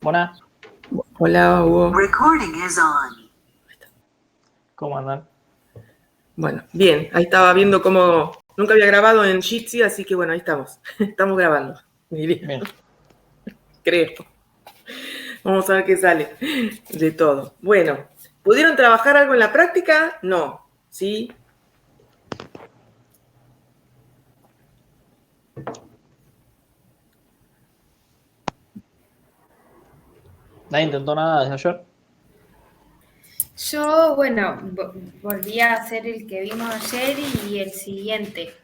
Buenas. Hola, Hugo. Recording is on. ¿Cómo andan? Bueno, bien, ahí estaba viendo cómo... Nunca había grabado en Jitsi, así que bueno, ahí estamos. Estamos grabando. Bien. Creo. Vamos a ver qué sale de todo. Bueno, ¿pudieron trabajar algo en la práctica? No. ¿Sí? ¿Nadie intentó nada desde ayer? Yo, bueno, volví a hacer el que vimos ayer y el siguiente.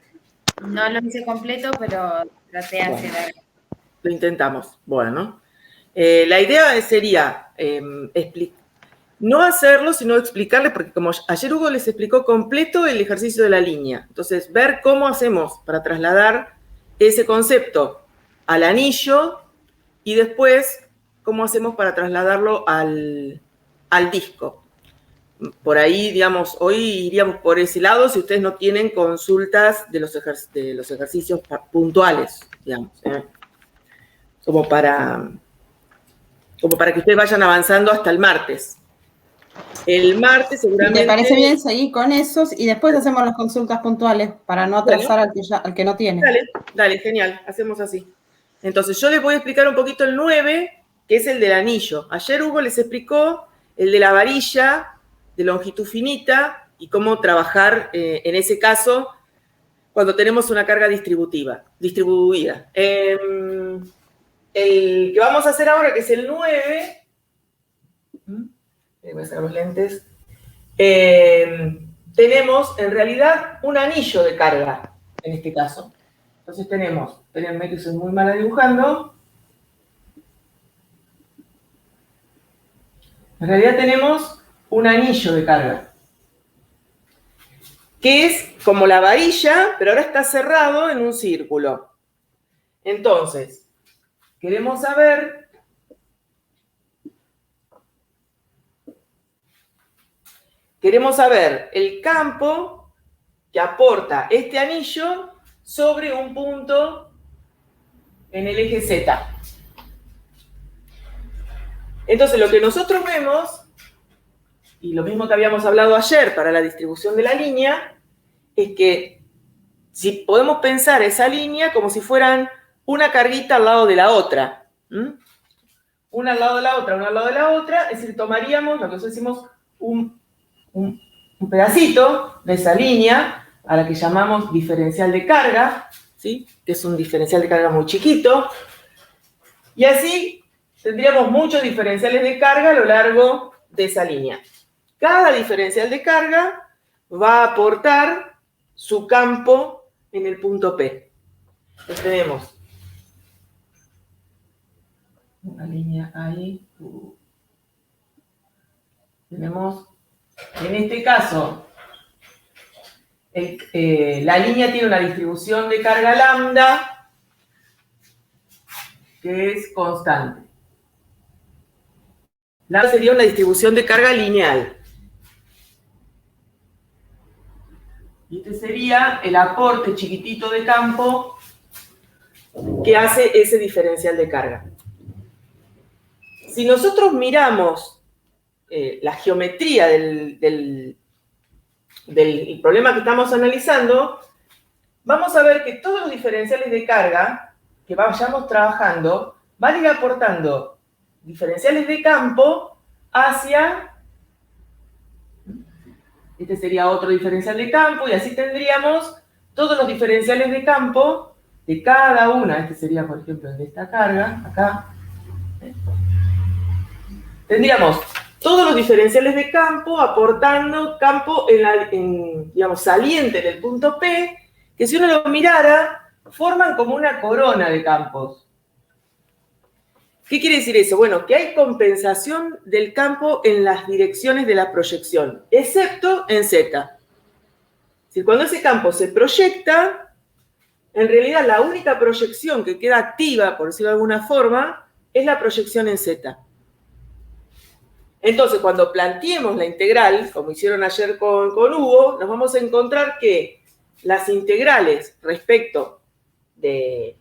No lo hice completo, pero traté de hacer algo. Lo intentamos. Bueno. La idea sería no hacerlo, sino explicarle, porque como ayer Hugo les explicó completo el ejercicio de la línea. Entonces, ver cómo hacemos para trasladar ese concepto al anillo y después cómo hacemos para trasladarlo al disco. Por ahí, digamos, hoy iríamos por ese lado si ustedes no tienen consultas de los ejercicios puntuales, digamos, como para que ustedes vayan avanzando hasta el martes. El martes seguramente... ¿Te parece bien seguir con esos y después hacemos las consultas puntuales para no atrasar al que no tiene? Dale, genial, hacemos así. Entonces yo les voy a explicar un poquito el 9, que es el del anillo. Ayer Hugo les explicó el de la varilla de longitud finita y cómo trabajar en ese caso cuando tenemos una carga distribuida. El que vamos a hacer ahora, que es el 9... Voy a sacar los lentes. Tenemos en realidad un anillo de carga en este caso. Entonces tenemos, espérenme que soy muy mala dibujando. En realidad tenemos un anillo de carga, que es como la varilla, pero ahora está cerrado en un círculo. Entonces, queremos saber el campo que aporta este anillo sobre un punto en el eje Z. Entonces, lo que nosotros vemos, y lo mismo que habíamos hablado ayer para la distribución de la línea, es que si podemos pensar esa línea como si fueran una carguita al lado de la otra. Una al lado de la otra, una al lado de la otra, es decir, tomaríamos lo que nosotros decimos un pedacito de esa línea, a la que llamamos diferencial de carga, ¿sí? Que es un diferencial de carga muy chiquito, y así tendríamos muchos diferenciales de carga a lo largo de esa línea. Cada diferencial de carga va a aportar su campo en el punto P. Entonces tenemos una línea ahí. Tenemos, en este caso, la línea tiene una distribución de carga lambda que es constante. Lambda sería una distribución de carga lineal. Y este sería el aporte chiquitito de campo que hace ese diferencial de carga. Si nosotros miramos la geometría del problema que estamos analizando, vamos a ver que todos los diferenciales de carga que vayamos trabajando van a ir aportando diferenciales de campo hacia... Este sería otro diferencial de campo, y así tendríamos todos los diferenciales de campo de cada una. Este sería, por ejemplo, el de esta carga, acá. Tendríamos todos los diferenciales de campo aportando campo digamos, saliente del punto P, que si uno lo mirara, forman como una corona de campos. ¿Qué quiere decir eso? Bueno, que hay compensación del campo en las direcciones de la proyección, excepto en Z. Si cuando ese campo se proyecta, en realidad la única proyección que queda activa, por decirlo de alguna forma, es la proyección en Z. Entonces, cuando planteemos la integral, como hicieron ayer con Hugo, nos vamos a encontrar que las integrales respecto de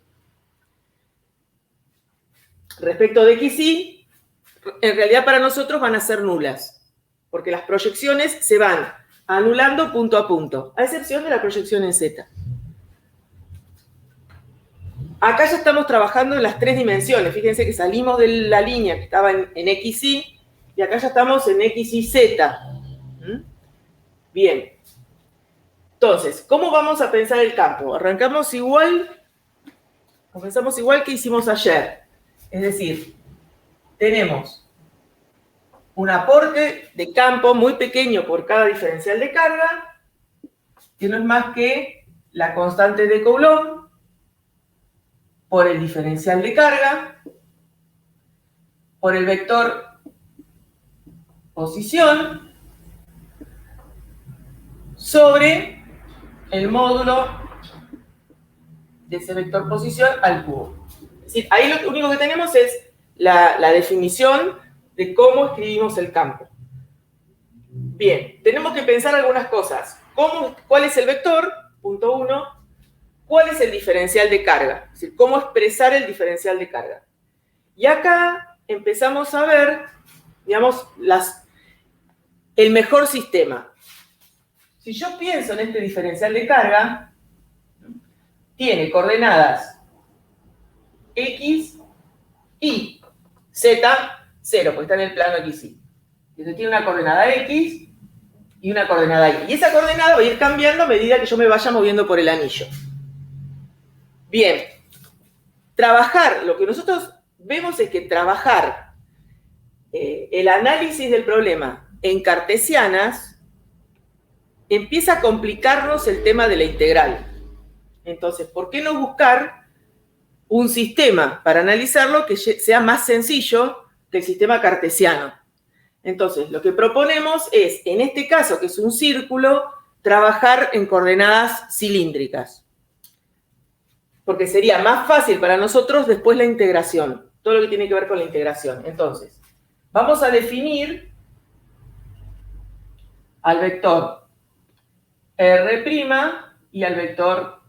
x y en realidad para nosotros van a ser nulas, porque las proyecciones se van anulando punto a punto, a excepción de la proyección en Z. Acá ya estamos trabajando en las 3 dimensiones. Fíjense que salimos de la línea que estaba en XY y acá ya estamos en X y Z. Bien. Entonces, ¿cómo vamos a pensar el campo? Comenzamos igual que hicimos ayer. Es decir, tenemos un aporte de campo muy pequeño por cada diferencial de carga, que no es más que la constante de Coulomb por el diferencial de carga, por el vector posición, sobre el módulo de ese vector posición al cubo. Es decir, ahí lo único que tenemos es la definición de cómo escribimos el campo. Bien, tenemos que pensar algunas cosas. ¿Cuál es el vector? Punto 1. ¿Cuál es el diferencial de carga? Es decir, cómo expresar el diferencial de carga. Y acá empezamos a ver, digamos, el mejor sistema. Si yo pienso en este diferencial de carga, tiene coordenadas X, Y, Z, 0, porque está en el plano XY. Entonces tiene una coordenada X y una coordenada Y. Y esa coordenada va a ir cambiando a medida que yo me vaya moviendo por el anillo. Bien, lo que nosotros vemos es que trabajar el análisis del problema en cartesianas empieza a complicarnos el tema de la integral. Entonces, ¿por qué no buscar un sistema para analizarlo que sea más sencillo que el sistema cartesiano? Entonces, lo que proponemos es, en este caso, que es un círculo, trabajar en coordenadas cilíndricas. Porque sería más fácil para nosotros después la integración, todo lo que tiene que ver con la integración. Entonces, vamos a definir al vector R' y al vector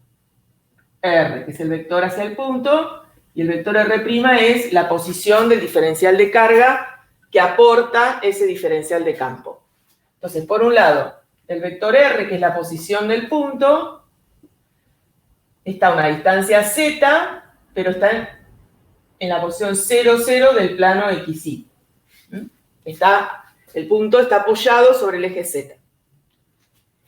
R, que es el vector hacia el punto, y el vector R' es la posición del diferencial de carga que aporta ese diferencial de campo. Entonces, por un lado, el vector R, que es la posición del punto, está a una distancia z, pero está en la posición 0, 0 del plano XY. El punto está apoyado sobre el eje Z.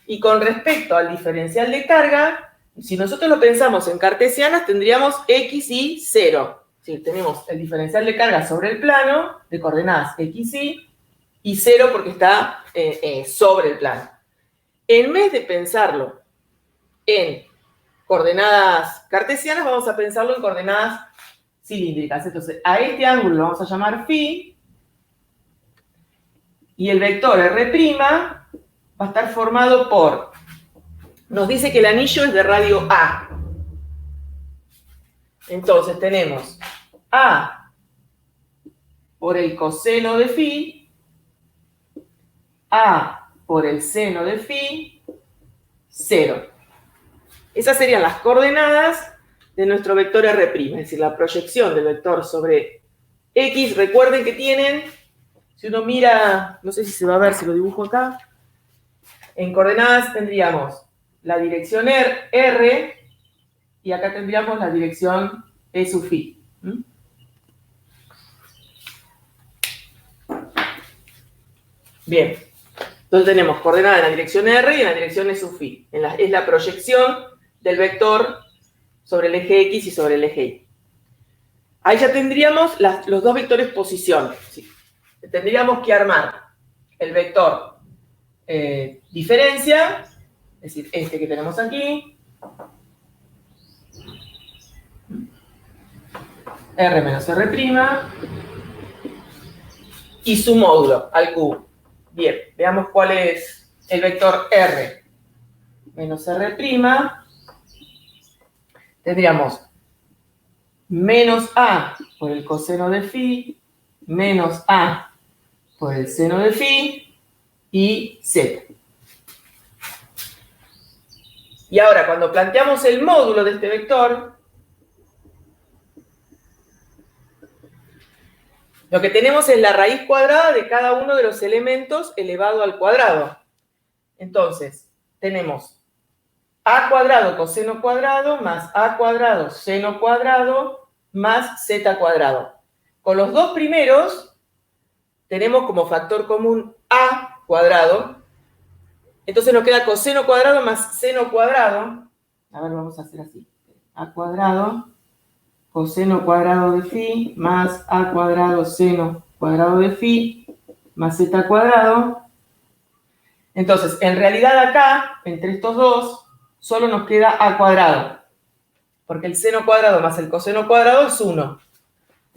Y con respecto al diferencial de carga, si nosotros lo pensamos en cartesianas, tendríamos X y 0. Sí, tenemos el diferencial de carga sobre el plano, de coordenadas XY, y 0 porque está sobre el plano. En vez de pensarlo en coordenadas cartesianas, vamos a pensarlo en coordenadas cilíndricas. Entonces, a este ángulo lo vamos a llamar phi, y el vector R' va a estar formado por, nos dice que el anillo es de radio A. Entonces tenemos A por el coseno de phi, A por el seno de phi, 0. Esas serían las coordenadas de nuestro vector R', es decir, la proyección del vector sobre X. Recuerden que tienen, si uno mira, no sé si se va a ver si lo dibujo acá, en coordenadas tendríamos la dirección R y acá tendríamos la dirección E sub phi. Bien, entonces tenemos coordenadas en la dirección R y en la dirección E sub phi. Es la proyección del vector sobre el eje X y sobre el eje Y. Ahí ya tendríamos los dos vectores posición. ¿Sí? Tendríamos que armar el vector diferencia, es decir, este que tenemos aquí, R menos R', y su módulo al cubo. Bien, veamos cuál es el vector R menos R'. Tendríamos menos A por el coseno de phi, menos A por el seno de phi y Z. Y ahora, cuando planteamos el módulo de este vector, Lo que tenemos es la raíz cuadrada de cada uno de los elementos elevado al cuadrado. Entonces, tenemos a cuadrado coseno cuadrado más a cuadrado seno cuadrado más z cuadrado. Con los dos primeros tenemos como factor común a cuadrado. Entonces nos queda coseno cuadrado más seno cuadrado. A ver, vamos a hacer así. A cuadrado coseno cuadrado de phi más a cuadrado seno cuadrado de phi más z cuadrado. Entonces, en realidad acá, entre estos dos, solo nos queda a cuadrado, porque el seno cuadrado más el coseno cuadrado es 1.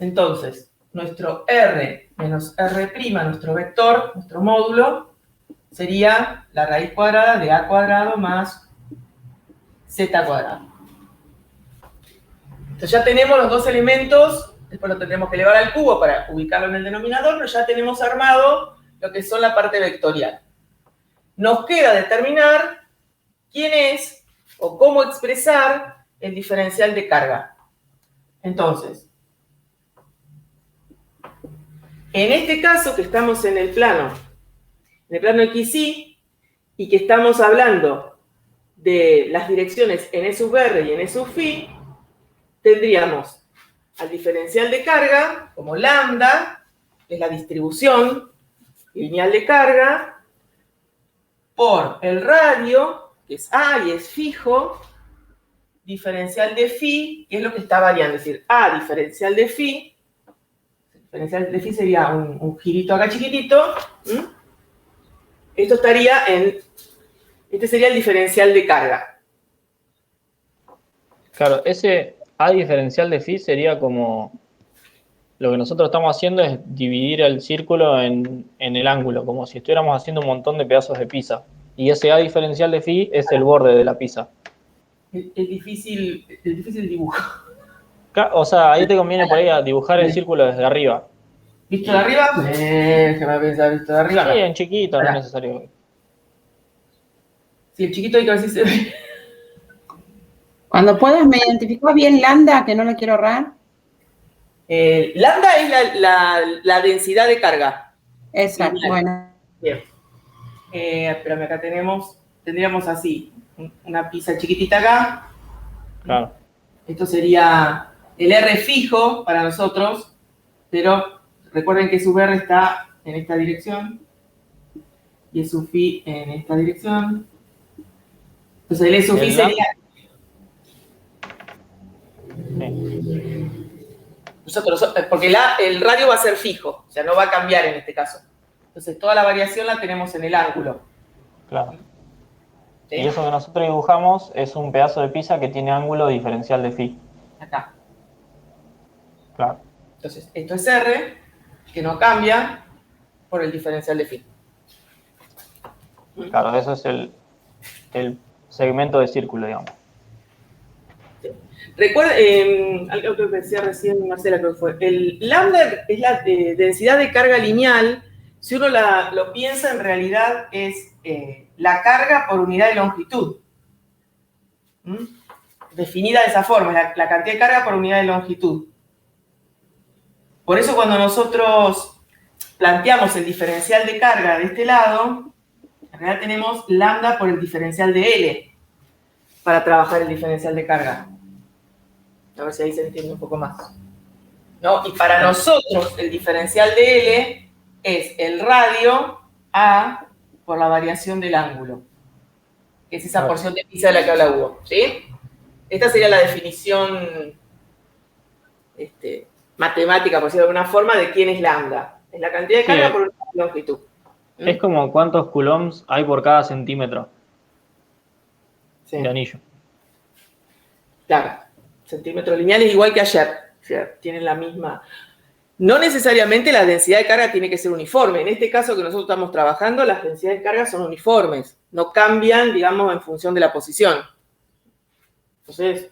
Entonces, nuestro r menos r', nuestro vector, nuestro módulo, sería la raíz cuadrada de a cuadrado más z cuadrado. Entonces ya tenemos los dos elementos, después lo tendremos que elevar al cubo para ubicarlo en el denominador, pero ya tenemos armado lo que son la parte vectorial. Nos queda determinar quién es o cómo expresar el diferencial de carga. Entonces, en este caso que estamos en el plano XY y que estamos hablando de las direcciones en E sub r y en E sub phi, tendríamos al diferencial de carga como lambda, que es la distribución lineal de carga, por el radio, que es A y es fijo, diferencial de phi, que es lo que está variando, es decir, A diferencial de phi, diferencial de phi sería un girito acá chiquitito, esto estaría este sería el diferencial de carga. Claro, ese A diferencial de phi sería como... Lo que nosotros estamos haciendo es dividir el círculo en el ángulo, como si estuviéramos haciendo un montón de pedazos de pizza. Y ese A diferencial de phi es el borde de la pizza. Es difícil dibujo. O sea, ahí te conviene por ahí a dibujar el círculo desde arriba. ¿Visto de arriba? Déjame pensar, ¿visto de arriba? Sí, en chiquito, no es necesario. Sí, el chiquito hay que ver si se ve. Cuando puedas, ¿me identificás bien lambda, que no lo quiero ahorrar? Lambda es la densidad de carga. Exacto, bueno. Bien. Espérame, acá tendríamos así, una pizza chiquitita acá. Claro. Esto sería el R fijo para nosotros, pero recuerden que sub R está en esta dirección y el sub phi en esta dirección. Entonces el E sub phi sería... Sí. Porque el radio va a ser fijo, o sea, no va a cambiar en este caso. Entonces toda la variación la tenemos en el ángulo. Claro. ¿Sí? Y eso que nosotros dibujamos es un pedazo de pizza que tiene ángulo diferencial de phi. Acá. Claro. Entonces, esto es R, que no cambia por el diferencial de phi. Claro, eso es el segmento de círculo, digamos. Sí. Recuerda, algo que decía recién Marcela, creo que fue, el lambda es la densidad de carga lineal. Si uno lo piensa, en realidad es la carga por unidad de longitud. Definida de esa forma, la cantidad de carga por unidad de longitud. Por eso cuando nosotros planteamos el diferencial de carga de este lado, en realidad tenemos lambda por el diferencial de L para trabajar el diferencial de carga. A ver si ahí se entiende un poco más. ¿No? Y para nosotros el diferencial de L es el radio A por la variación del ángulo, que es esa porción de pizza de la que habla Hugo. ¿Sí? Esta sería la definición matemática, por decirlo de alguna forma, de quién es lambda. Es la cantidad de carga por una longitud. Es como cuántos coulombs hay por cada centímetro de anillo. Claro, centímetros lineales igual que ayer. O sea, tienen la misma... No necesariamente la densidad de carga tiene que ser uniforme. En este caso que nosotros estamos trabajando, las densidades de carga son uniformes. No cambian, digamos, en función de la posición. Entonces,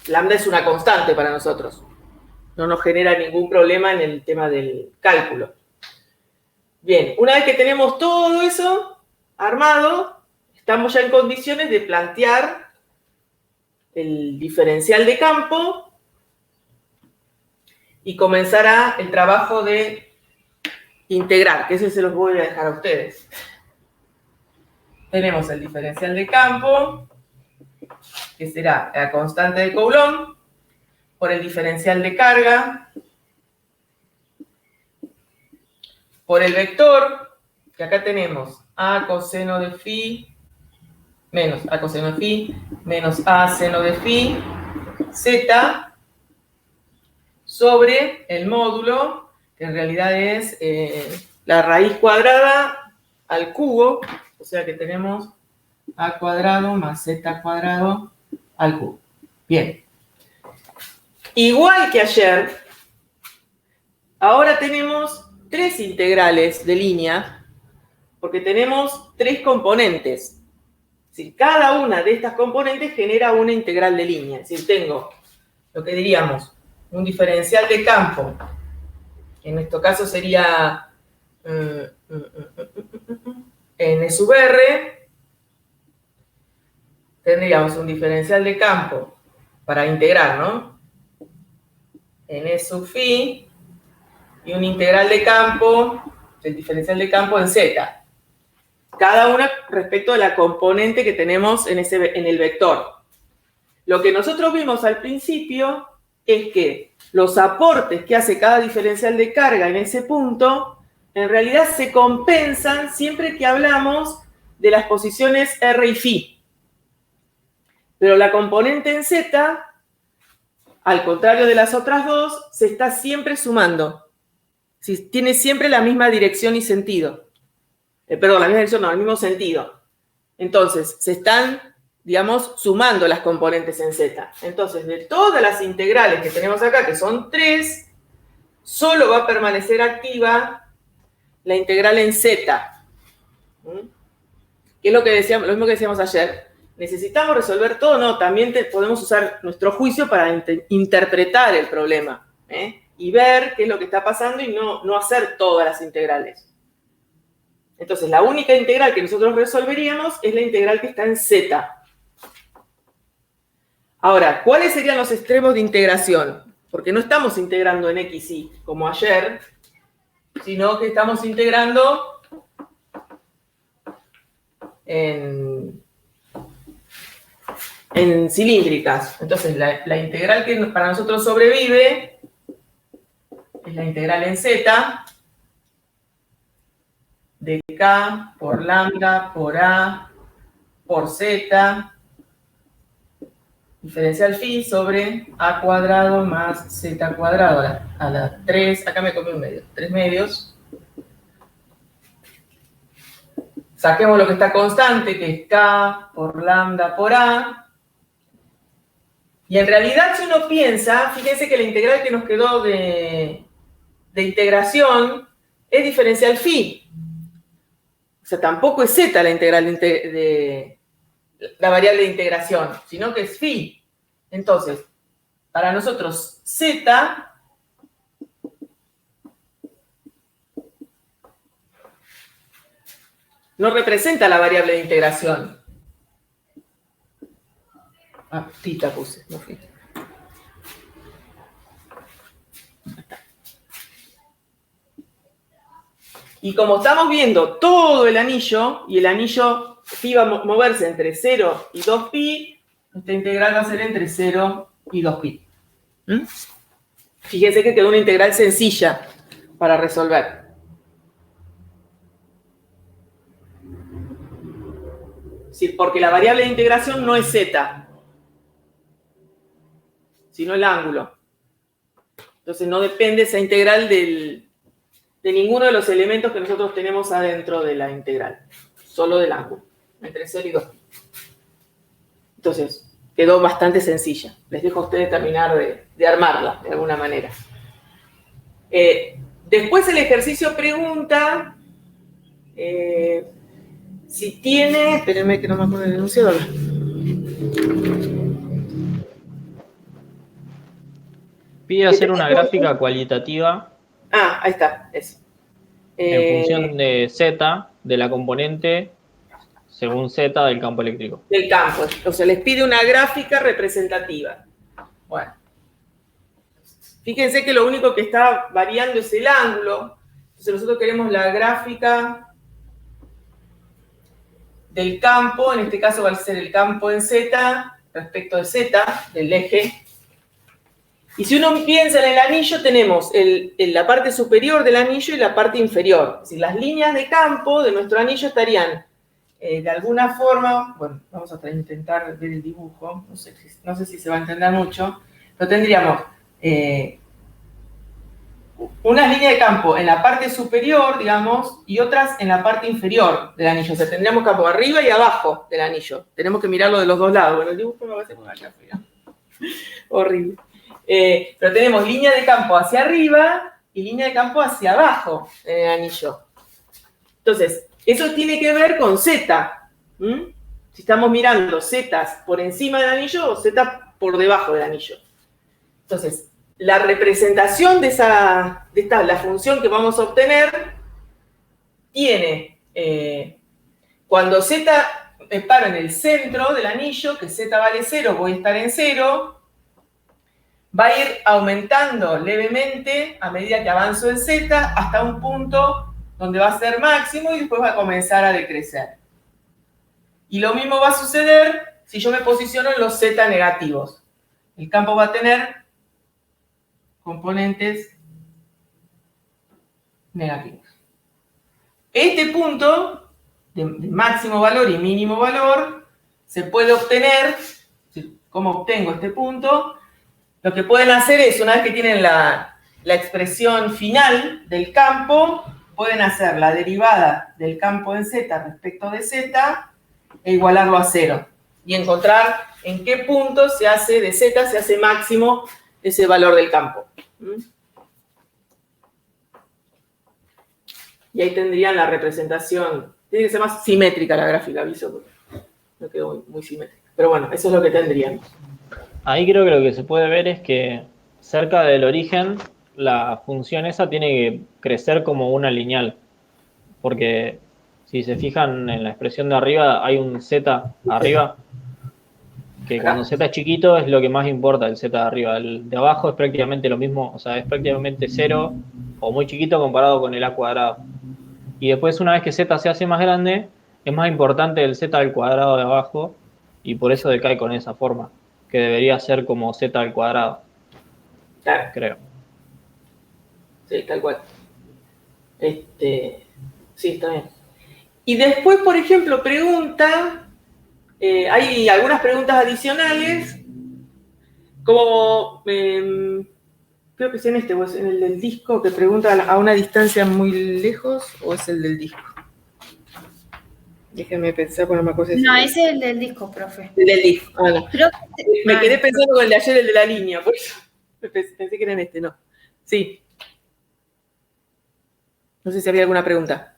lambda es una constante para nosotros. No nos genera ningún problema en el tema del cálculo. Bien, una vez que tenemos todo eso armado, estamos ya en condiciones de plantear el diferencial de campo y comenzará el trabajo de integrar, que ese se los voy a dejar a ustedes. Tenemos el diferencial de campo, que será la constante de Coulomb, por el diferencial de carga, por el vector, que acá tenemos a coseno de phi menos a coseno de phi menos a seno de phi z sobre el módulo, que en realidad es la raíz cuadrada al cubo, o sea que tenemos a cuadrado más z cuadrado al cubo. Bien. Igual que ayer, ahora tenemos 3 integrales de línea, porque tenemos 3 componentes. Es decir, cada una de estas componentes genera una integral de línea. Es decir, tengo lo que diríamos un diferencial de campo, que en nuestro caso sería n sub r. Tendríamos un diferencial de campo para integrar, ¿no? N sub phi y un integral de campo, el diferencial de campo en z. Cada una respecto a la componente que tenemos en el vector. Lo que nosotros vimos al principio es que los aportes que hace cada diferencial de carga en ese punto, en realidad se compensan siempre que hablamos de las posiciones R y phi. Pero la componente en Z, al contrario de las otras dos, se está siempre sumando. Tiene siempre la misma dirección y sentido. Perdón, la misma dirección, no, el mismo sentido. Entonces, se están, digamos, sumando las componentes en Z. Entonces, de todas las integrales que tenemos acá, que son 3, solo va a permanecer activa la integral en Z. ¿Qué es lo que decíamos, lo mismo que decíamos ayer? ¿Necesitamos resolver todo? No, también podemos usar nuestro juicio para interpretar el problema, y ver qué es lo que está pasando y no hacer todas las integrales. Entonces, la única integral que nosotros resolveríamos es la integral que está en Z. Ahora, ¿cuáles serían los extremos de integración? Porque no estamos integrando en X, Y, como ayer, sino que estamos integrando en cilíndricas. Entonces, la integral que para nosotros sobrevive es la integral en Z de K por lambda por A por Z diferencial phi sobre A cuadrado más Z cuadrado a la 3, acá me comí un medio, 3 medios. Saquemos lo que está constante, que es K por lambda por A. Y en realidad, si uno piensa, fíjense que la integral que nos quedó de integración es diferencial phi. O sea, tampoco es z la integral de la variable de integración, sino que es phi. Entonces, para nosotros z no representa la variable de integración. Ah, tita puse, no phi. Y como estamos viendo todo el anillo, y el anillo phi va a moverse entre 0 y 2pi, esta integral va a ser entre 0 y 2pi. Fíjense que quedó una integral sencilla para resolver. Sí, porque la variable de integración no es z, sino el ángulo. Entonces no depende esa integral de ninguno de los elementos que nosotros tenemos adentro de la integral, solo del ángulo, entre 0 y 2. Entonces, quedó bastante sencilla. Les dejo a ustedes terminar de armarla, de alguna manera. Después el ejercicio pregunta si tiene... Espérenme que no me acuerdo del enunciado. Pide hacer una gráfica cualitativa. Ah, ahí está, eso. En función de Z, de la componente, según Z del campo eléctrico. Del campo. O sea, les pide una gráfica representativa. Bueno. Fíjense que lo único que está variando es el ángulo. Entonces nosotros queremos la gráfica del campo, en este caso va a ser el campo en Z respecto de Z, del eje. Y si uno piensa en el anillo, tenemos la parte superior del anillo y la parte inferior. Es decir, las líneas de campo de nuestro anillo estarían de alguna forma, bueno, vamos a intentar ver el dibujo, no sé si se va a entender mucho, pero tendríamos unas líneas de campo en la parte superior, digamos, y otras en la parte inferior del anillo. O sea, tendríamos campo arriba y abajo del anillo. Tenemos que mirarlo de los dos lados. Bueno, el dibujo me va a hacer una gráfica. Horrible. Pero tenemos línea de campo hacia arriba y línea de campo hacia abajo en el anillo. Entonces, eso tiene que ver con Z. Si estamos mirando Z por encima del anillo o Z por debajo del anillo. Entonces, la representación de la función que vamos a obtener tiene, cuando Z me paro en el centro del anillo, que Z vale 0, voy a estar en 0, va a ir aumentando levemente a medida que avanzo en Z hasta un punto donde va a ser máximo y después va a comenzar a decrecer. Y lo mismo va a suceder si yo me posiciono en los Z negativos. El campo va a tener componentes negativos. Este punto de máximo valor y mínimo valor se puede obtener. ¿Cómo obtengo este punto? Lo que pueden hacer es, una vez que tienen la expresión final del campo, pueden hacer la derivada del campo en Z respecto de Z e igualarlo a 0. Y encontrar en qué punto se hace de Z, se hace máximo ese valor del campo. Y ahí tendrían la representación. Tiene que ser más simétrica la gráfica, aviso, porque no quedó muy simétrica. Pero bueno, eso es lo que tendrían. Ahí creo que lo que se puede ver es que cerca del origen la función esa tiene que crecer como una lineal. Porque si se fijan en la expresión de arriba, hay un Z arriba, que cuando Z es chiquito es lo que más importa, el Z de arriba. El de abajo es prácticamente lo mismo, o sea, es prácticamente 0 o muy chiquito comparado con el A cuadrado. Y después, una vez que Z se hace más grande, es más importante el Z al cuadrado de abajo y por eso decae con esa forma, que debería ser como Z al cuadrado. Claro. Creo. Sí, tal cual. Sí, está bien. Y después, por ejemplo, pregunta, hay algunas preguntas adicionales, como, creo que es en o es en el del disco, que pregunta a una distancia muy lejos, o es el del disco. Déjenme pensar, bueno, me acuerdo. No, ese es el del disco, profe. El del disco, no. Creo que... Me quedé pensando con el de ayer, el de la línea, por eso pensé que era en no. Sí. No sé si había alguna pregunta.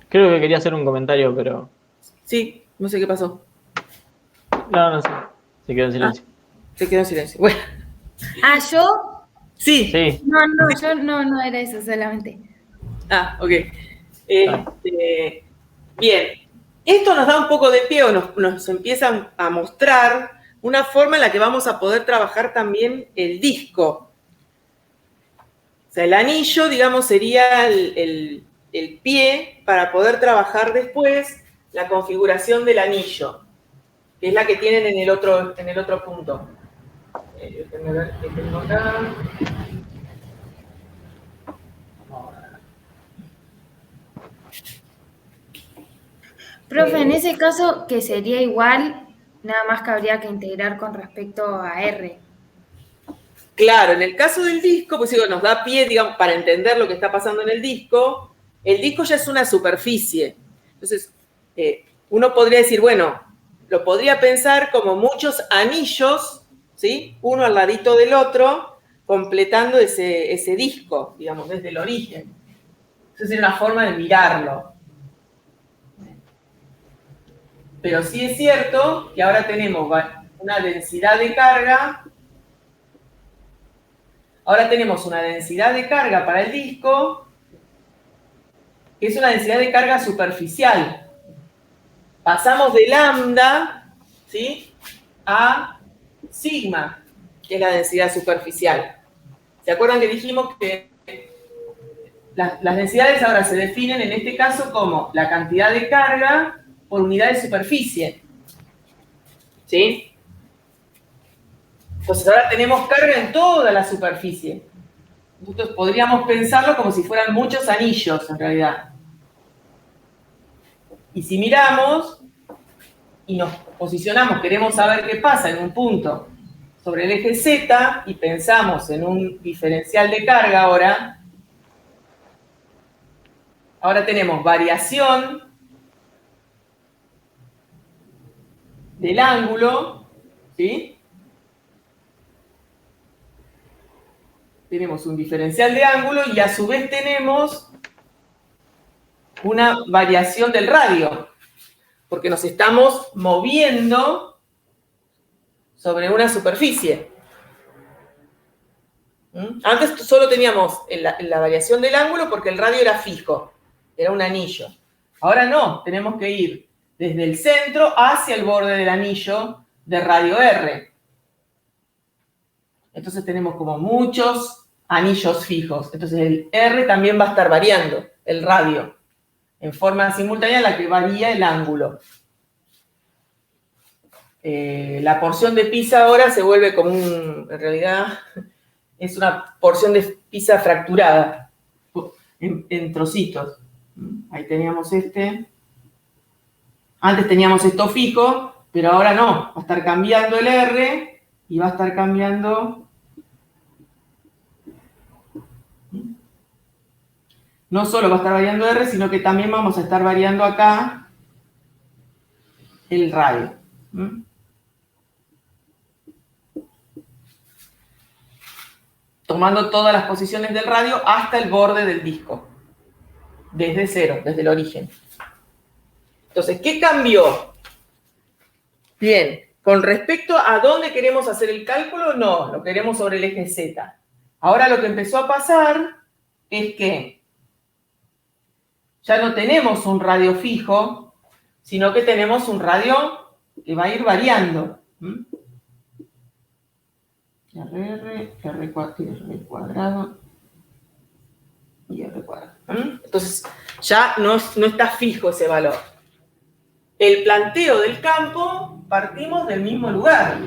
Creo que quería hacer un comentario, pero... Sí, no sé qué pasó. No sé. Se quedó en silencio. Se quedó en silencio. Bueno. Ah, ¿yo? Sí. Sí. No, yo no era eso solamente. Ah, ok. Bien. Esto nos da un poco de pie o nos empieza a mostrar una forma en la que vamos a poder trabajar también el disco. O sea, el anillo, digamos, sería el pie para poder trabajar después la configuración del anillo, que es la que tienen en el otro punto. Déjenme ver qué tengo acá. Profe, en ese caso, que sería igual, nada más que habría que integrar con respecto a R. Claro, en el caso del disco, pues digo, nos da pie, digamos, para entender lo que está pasando en el disco ya es una superficie. Entonces, uno podría decir, bueno, lo podría pensar como muchos anillos, ¿sí? Uno al ladito del otro, completando ese disco, digamos, desde el origen. Esa sería una forma de mirarlo. Pero sí es cierto que ahora tenemos una densidad de carga. Ahora tenemos una densidad de carga para el disco, que es una densidad de carga superficial. Pasamos de lambda ¿sí? A sigma, que es la densidad superficial. ¿Se acuerdan que dijimos que las densidades ahora se definen en este caso como la cantidad de carga por unidad de superficie? ¿Sí? Entonces ahora tenemos carga en toda la superficie. Nosotros podríamos pensarlo como si fueran muchos anillos en realidad. Y si miramos y nos posicionamos, queremos saber qué pasa en un punto sobre el eje Z y pensamos en un diferencial de carga ahora tenemos variación del ángulo, ¿sí? Tenemos un diferencial de ángulo y a su vez tenemos una variación del radio, porque nos estamos moviendo sobre una superficie. Antes solo teníamos la variación del ángulo porque el radio era fijo, era un anillo. Ahora no, tenemos que ir desde el centro hacia el borde del anillo de radio R. Entonces tenemos como muchos anillos fijos. Entonces el R también va a estar variando, el radio, en forma simultánea en la que varía el ángulo. La porción de pizza ahora se vuelve como en realidad es una porción de pizza fracturada en trocitos. Ahí teníamos este. Antes teníamos esto fijo, pero ahora no. Va a estar cambiando el R y va a estar cambiando. No solo va a estar variando R, sino que también vamos a estar variando acá el radio. Tomando todas las posiciones del radio hasta el borde del disco. Desde cero, desde el origen. Entonces, ¿qué cambió? Bien, con respecto a dónde queremos hacer el cálculo, no, lo queremos sobre el eje Z. Ahora lo que empezó a pasar es que ya no tenemos un radio fijo, sino que tenemos un radio que va a ir variando. R cuadrado y R cuadrado. Entonces, ya no está fijo ese valor. El planteo del campo, partimos del mismo lugar.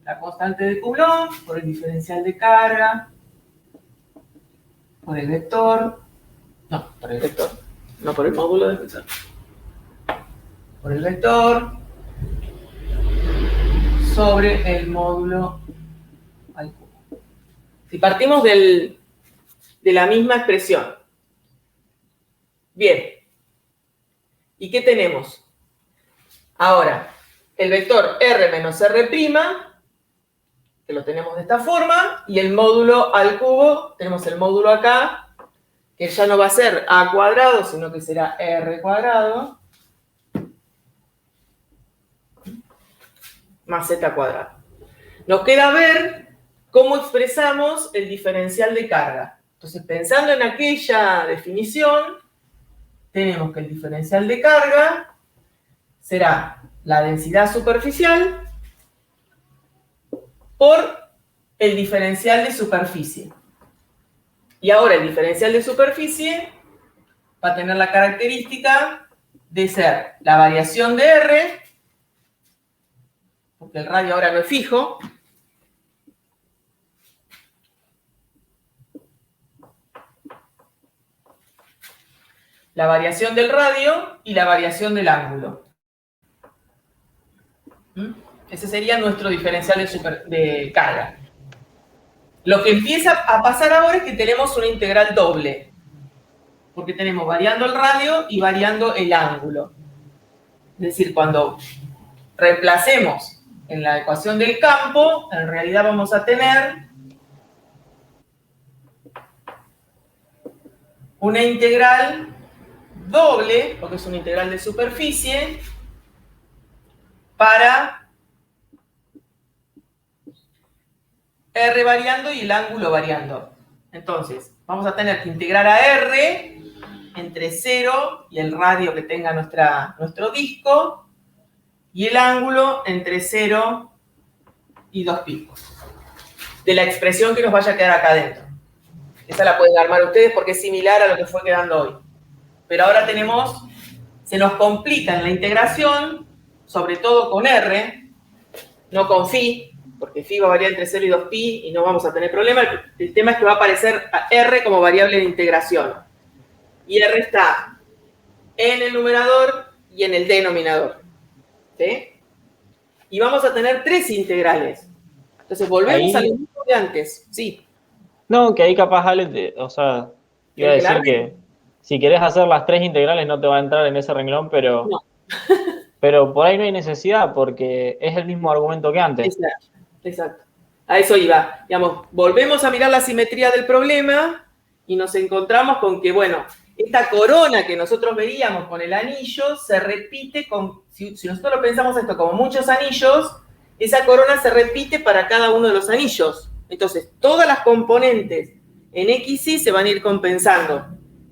La constante de Coulomb, por el diferencial de carga, por el vector, no, por el vector, no por el módulo de vector. Por el vector sobre el módulo al cubo. Si partimos de la misma expresión. Bien. ¿Y qué tenemos? Ahora, el vector R menos R', que lo tenemos de esta forma, y el módulo al cubo, tenemos el módulo acá, que ya no va a ser A cuadrado, sino que será R cuadrado, más Z cuadrado. Nos queda ver cómo expresamos el diferencial de carga. Entonces, pensando en aquella definición, tenemos que el diferencial de carga será la densidad superficial por el diferencial de superficie. Y ahora el diferencial de superficie va a tener la característica de ser la variación de R, porque el radio ahora no es fijo, la variación del radio y la variación del ángulo. Ese sería nuestro diferencial de carga. Lo que empieza a pasar ahora es que tenemos una integral doble, porque tenemos variando el radio y variando el ángulo. Es decir, cuando reemplacemos en la ecuación del campo, en realidad vamos a tener una integral doble, porque es una integral de superficie, para R variando y el ángulo variando. Entonces, vamos a tener que integrar a R entre 0 y el radio que tenga nuestro disco, y el ángulo entre 0 y 2pi. De la expresión que nos vaya a quedar acá adentro. Esa la pueden armar ustedes porque es similar a lo que fue quedando hoy. Pero ahora se nos complica en la integración, sobre todo con R, no con phi, porque phi va a variar entre 0 y 2pi y no vamos a tener problema. El tema es que va a aparecer R como variable de integración. Y R está en el numerador y en el denominador. ¿Sí? Y vamos a tener 3 integrales. Entonces volvemos a lo mismo de antes. Sí. No, que ahí capaz, Ale, o sea, iba a decir que si querés hacer las 3 integrales no te va a entrar en ese renglón, pero, No. pero por ahí no hay necesidad porque es el mismo argumento que antes. Exacto. A eso iba. Digamos, volvemos a mirar la simetría del problema y nos encontramos con que, bueno, esta corona que nosotros veíamos con el anillo se repite con, si nosotros pensamos esto como muchos anillos, esa corona se repite para cada uno de los anillos. Entonces, todas las componentes en X, Y se van a ir compensando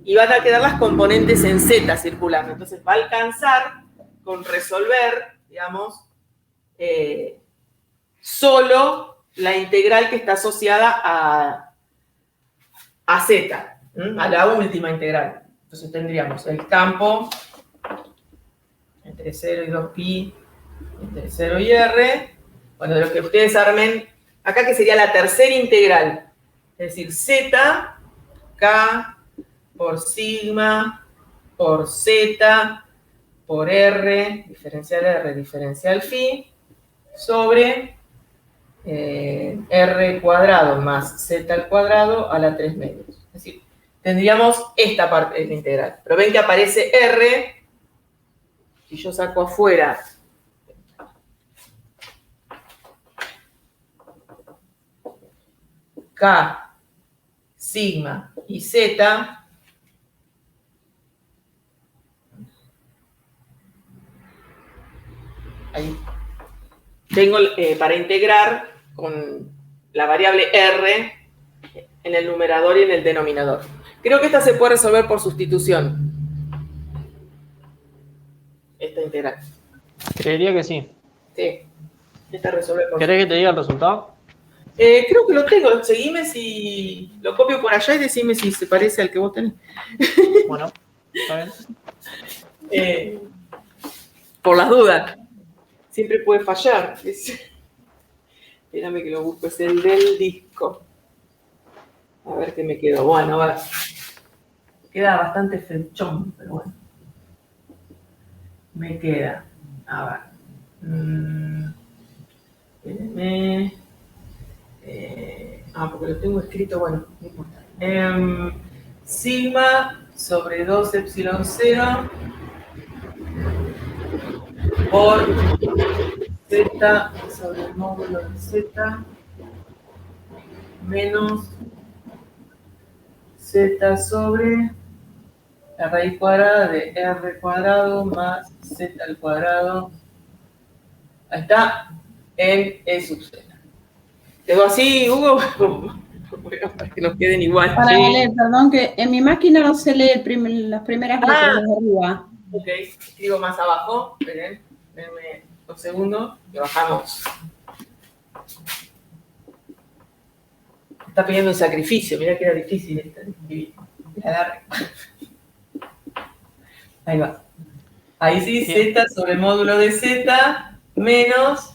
y van a quedar las componentes en Z circulando. Entonces, va a alcanzar con resolver, digamos, solo la integral que está asociada a Z, a la última integral. Entonces tendríamos el campo entre 0 y 2pi, entre 0 y R. Bueno, de lo que ustedes armen, acá que sería la tercera integral. Es decir, Z, K, por sigma, por Z, por R, diferencial phi, sobre R cuadrado más Z al cuadrado a la 3 medios. Es decir, tendríamos esta parte de la integral. Pero ven que aparece R, si yo saco afuera K, sigma y Z, ahí tengo para integrar con la variable R en el numerador y en el denominador. Creo que esta se puede resolver por sustitución. Esta integral. Creería que sí. Sí. Esta resuelve por ¿Querés que te diga el resultado? creo que lo tengo. Seguime si lo copio por allá y decime si se parece al que vos tenés. Bueno, está bien. Por las dudas. Siempre puede fallar. Espérame que lo busco. Es el del disco. A ver qué me quedó. Bueno, va. Queda bastante fechón, pero bueno. Me queda. A ver. Espérenme. Porque lo tengo escrito, bueno, no importa. Sigma sobre 2 epsilon 0 por Z sobre el módulo de Z menos Z sobre la raíz cuadrada de R cuadrado más Z al cuadrado. Ahí está, en E sub Z. ¿Quedó así, Hugo? Bueno, para que nos queden igual. Para leer, perdón, que en mi máquina no se lee las primeras letras de arriba. Ok, escribo más abajo. Esperen, denme 2 segundos y bajamos. Está pidiendo un sacrificio, mirá que era difícil esta. Ahí va. Ahí sí, Z sobre el módulo de Z menos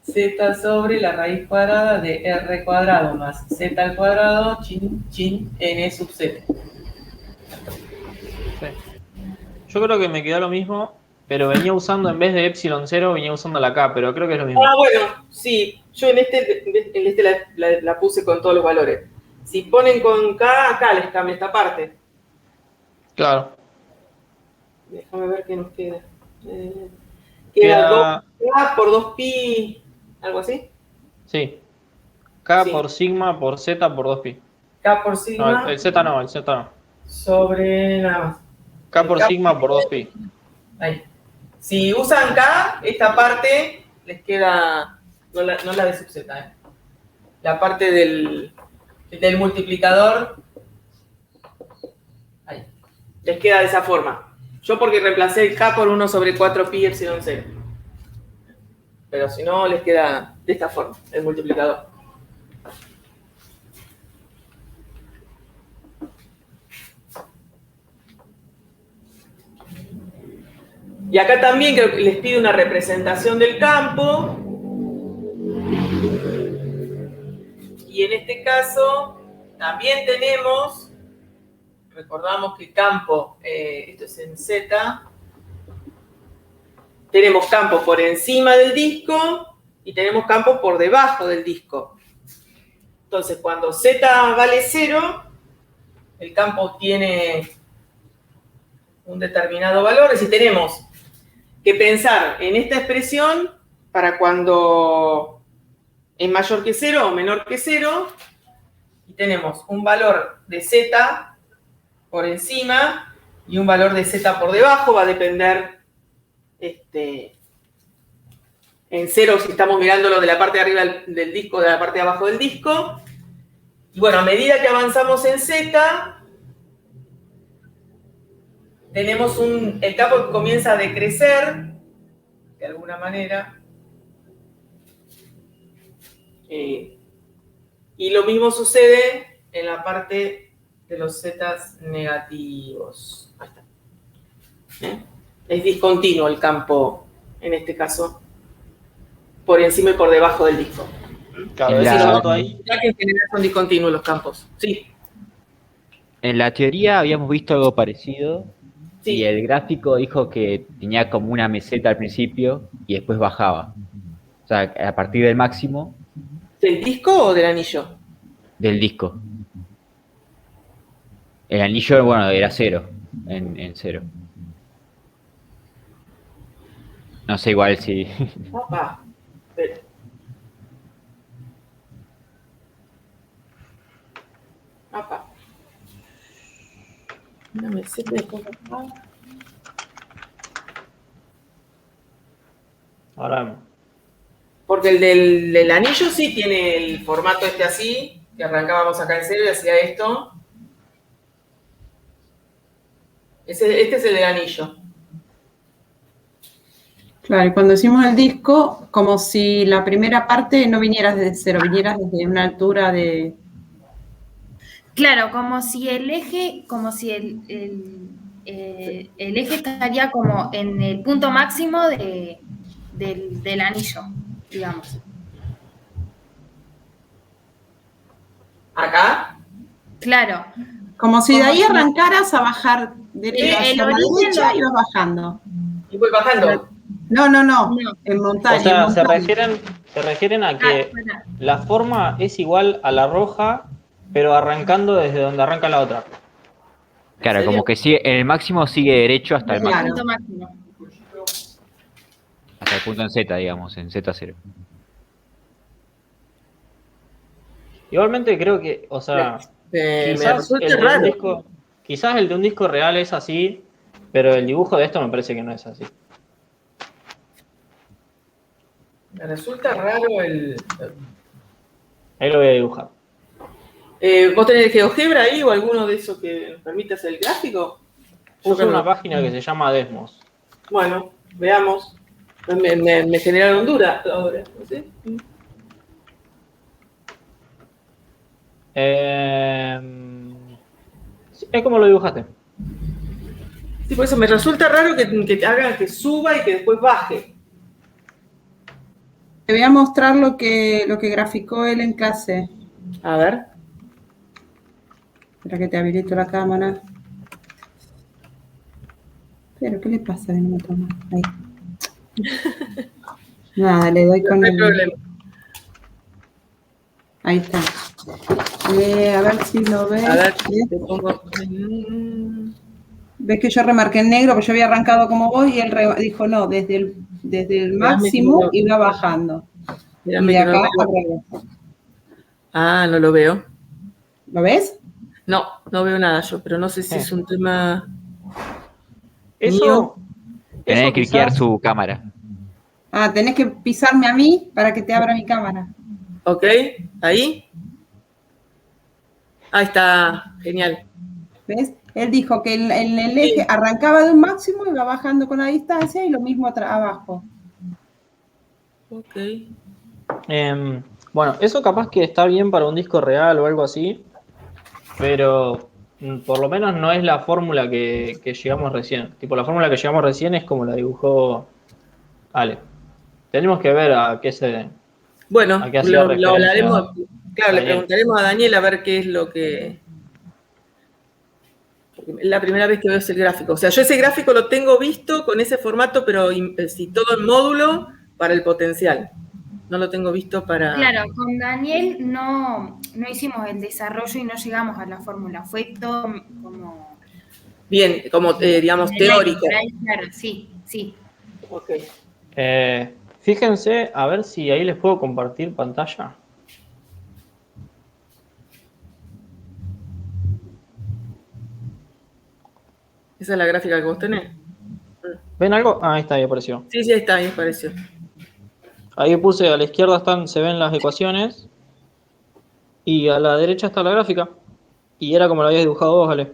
Z sobre la raíz cuadrada de R cuadrado más Z al cuadrado, N sub Z. Sí. Yo creo que me quedó lo mismo, pero venía usando, en vez de epsilon 0, venía usando la K, pero creo que es lo mismo. Bueno, sí. Yo en este la puse con todos los valores. Si ponen con K, acá les cambia esta parte. Claro. Déjame ver qué nos queda. Queda 2K por 2pi, algo así. Sí. K Sí. por sigma por Z por 2pi. K por sigma. No, el Z no, el Z no. Sobre nada más. K por sigma por 2pi. Ahí. Si usan K, esta parte les queda, no la de sub Z, la parte del multiplicador, ahí, les queda de esa forma. Yo porque reemplacé el K por 1 sobre 4pi epsilon 0. pero si no, les queda de esta forma, el multiplicador. Y acá también creo que les pido una representación del campo. Y en este caso también tenemos, recordamos que el campo, esto es en Z, tenemos campo por encima del disco y tenemos campo por debajo del disco. Entonces, cuando Z vale 0, el campo tiene un determinado valor. Es decir, tenemos que pensar en esta expresión para cuando es mayor que 0 o menor que 0. Y tenemos un valor de Z por encima y un valor de Z por debajo. Va a depender en 0 si estamos mirándolo de la parte de arriba del disco o de la parte de abajo del disco. Y bueno, a medida que avanzamos en Z, tenemos el campo que comienza a decrecer, de alguna manera. Y lo mismo sucede en la parte de los zetas negativos. Ahí está. Es discontinuo el campo, en este caso, por encima y por debajo del disco. Claro, En eso la- lo noto ahí. Ya que en general son discontinuos los campos. Sí, En la teoría habíamos visto algo parecido y sí. el gráfico dijo que tenía como una meseta al principio y después bajaba. O sea, a partir del máximo ¿Del disco o del anillo? del disco. El anillo, bueno, era 0, en 0. No sé igual si... Opa, espera. Opa. Una meseta de cosas. Ahora vemos. Porque el del anillo sí tiene el formato así, que arrancábamos acá en 0 y hacía esto. Este es el del anillo. Claro, y cuando hicimos el disco, como si la primera parte no vinieras desde 0, vinieras desde una altura de... Claro, como si el eje, el eje estaría como en el punto máximo del anillo, digamos. Acá. Claro. Como si de Como ahí si- arrancaras a bajar derecha El hacia la origen derecha lo- y vas bajando. Y voy bajando. No, No. en montaña. O sea, en se montaña. refieren a que Espera. la forma es igual a la roja, pero arrancando desde donde arranca la otra. Claro, serio? como que sigue, en el máximo sigue derecho hasta el Desde el máximo. punto máximo. Hasta el punto en Z, digamos, en Z0. Igualmente creo que, o sea, Me quizás resulta el de un raro. disco, quizás el de un disco real es así, pero el dibujo de esto me parece que no es así. Me resulta raro el... Ahí lo voy a dibujar. ¿Vos tenés el GeoGebra ahí o alguno de esos que nos permite hacer el gráfico? Yo Uso creo una no. página que se llama Desmos. Bueno, veamos. Me generaron dudas ahora, no sé. Sí, es como lo dibujaste. Sí, por eso me resulta raro que te haga que suba y que después baje. Te voy a mostrar lo que graficó él en clase. A ver. Espera que te habilito la cámara. Pero, ¿qué le pasa que no me toma? Ahí. Nada, le doy con No hay el... problema. Ahí está. A ver si lo ves. A ver, ¿Ves? te pongo... Ves que yo remarqué en negro, porque yo había arrancado como vos y él dijo no, desde el máximo iba bajando. Y de acá al revés. Ah, no lo veo. ¿Lo ves? No, no veo nada yo, pero no sé si es un tema... Eso, Tenés eso que cliquear quizás, su cámara. Ah, tenés que pisarme a mí para que te abra mi cámara. Ok, ahí. Ahí está, genial. ¿Ves? Él dijo que en el eje arrancaba de un máximo y iba bajando con la distancia y lo mismo abajo. Ok. Bueno, eso capaz que está bien para un disco real o algo así, pero por lo menos no es la fórmula que llegamos recién. Tipo, la fórmula que llegamos recién es como la dibujó Ale. Tenemos que ver a qué Bueno, hacía lo referencia hablaremos. Claro, le Daniel. preguntaremos a Daniel a ver qué es lo que. Porque es la primera vez que veo ese gráfico. O sea, yo ese gráfico lo tengo visto con ese formato, pero sí, todo en módulo para el potencial. No lo tengo visto para. Claro, con Daniel no hicimos el desarrollo y no llegamos a la fórmula. Fue todo como Bien, como digamos, en el aire, teórico. por ahí, claro, sí, sí. Ok. Fíjense, a ver si ahí les puedo compartir pantalla. Esa es la gráfica que vos tenés. ¿Ven algo? Ah, ahí está, ahí apareció. Sí, sí, ahí está, ahí apareció. Ahí puse a la izquierda se ven las ecuaciones y a la derecha está la gráfica. Y era como la habías dibujado vos, Ale.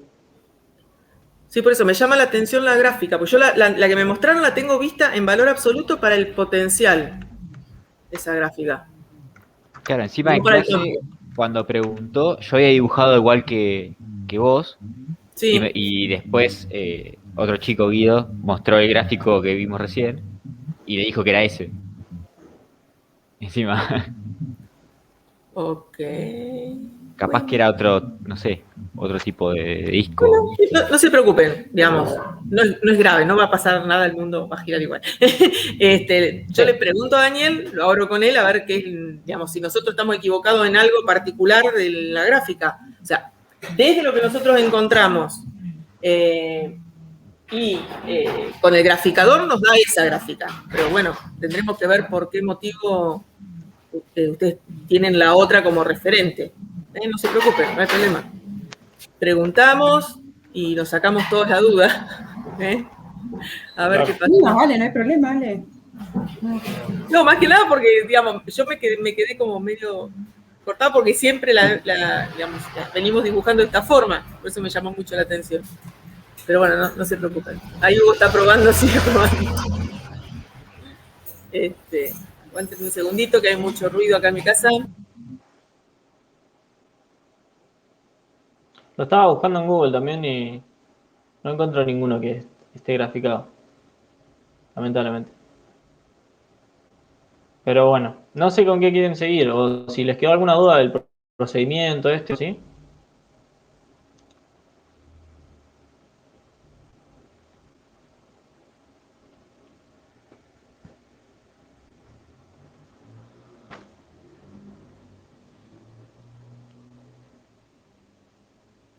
Sí, por eso me llama la atención la gráfica, pues yo la que me mostraron la tengo vista en valor absoluto para el potencial, esa gráfica. Claro, encima No en para el clase, campo. cuando preguntó, yo había dibujado igual que vos, Sí, y después otro chico, Guido, mostró el gráfico que vimos recién y le dijo que era ese. Encima, ok. capaz que Bueno. era otro, no sé, otro tipo de disco. No se preocupen, digamos, no es grave, no va a pasar nada, el mundo va a girar igual. Yo le pregunto a Daniel, lo abro con él, a ver qué, digamos, si nosotros estamos equivocados en algo particular de la gráfica. O sea, desde lo que nosotros encontramos y con el graficador nos da esa gráfica. Pero bueno, tendremos que ver por qué motivo ustedes tienen la otra como referente. No se preocupen, no hay problema. Preguntamos y nos sacamos todos la duda. A ver qué pasa. No, vale, no hay problema, vale. No, más que nada porque, digamos, yo me quedé como medio cortada porque siempre digamos, venimos dibujando de esta forma. Por eso me llamó mucho la atención. Pero bueno, no se preocupen. Ahí Hugo está probando, sigue probando. Aguántenme un segundito que hay mucho ruido acá en mi casa. Lo estaba buscando en Google también y no encuentro ninguno que esté graficado. Lamentablemente. Pero bueno, no sé con qué quieren seguir o si les quedó alguna duda del procedimiento ¿sí?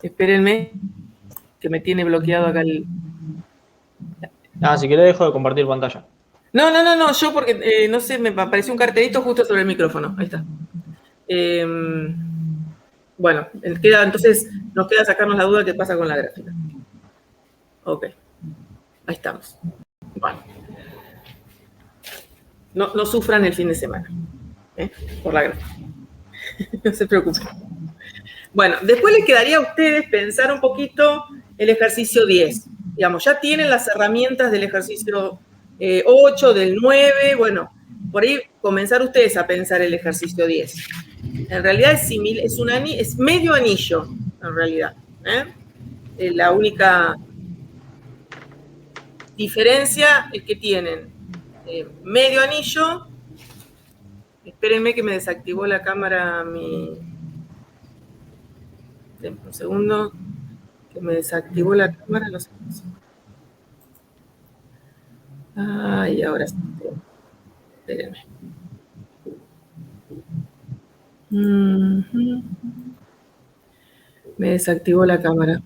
Espérenme, que me tiene bloqueado acá el. Ah, si querés dejo de compartir pantalla. No, yo porque, no sé, me apareció un cartelito justo sobre el micrófono. Ahí está. Bueno, entonces nos queda sacarnos la duda qué pasa con la gráfica. Ok, ahí estamos. Bueno. No sufran el fin de semana, por la gráfica. No se preocupen. Bueno, después les quedaría a ustedes pensar un poquito el ejercicio 10. Digamos, ya tienen las herramientas del ejercicio 8, del 9, bueno, por ahí comenzar ustedes a pensar el ejercicio 10. En realidad es medio anillo, en realidad. La única diferencia es que tienen medio anillo. Espérenme que me desactivó la cámara un segundo. Que me desactivó la cámara, no sé. Ay, ahora sí. Espérenme. Me desactivó la cámara.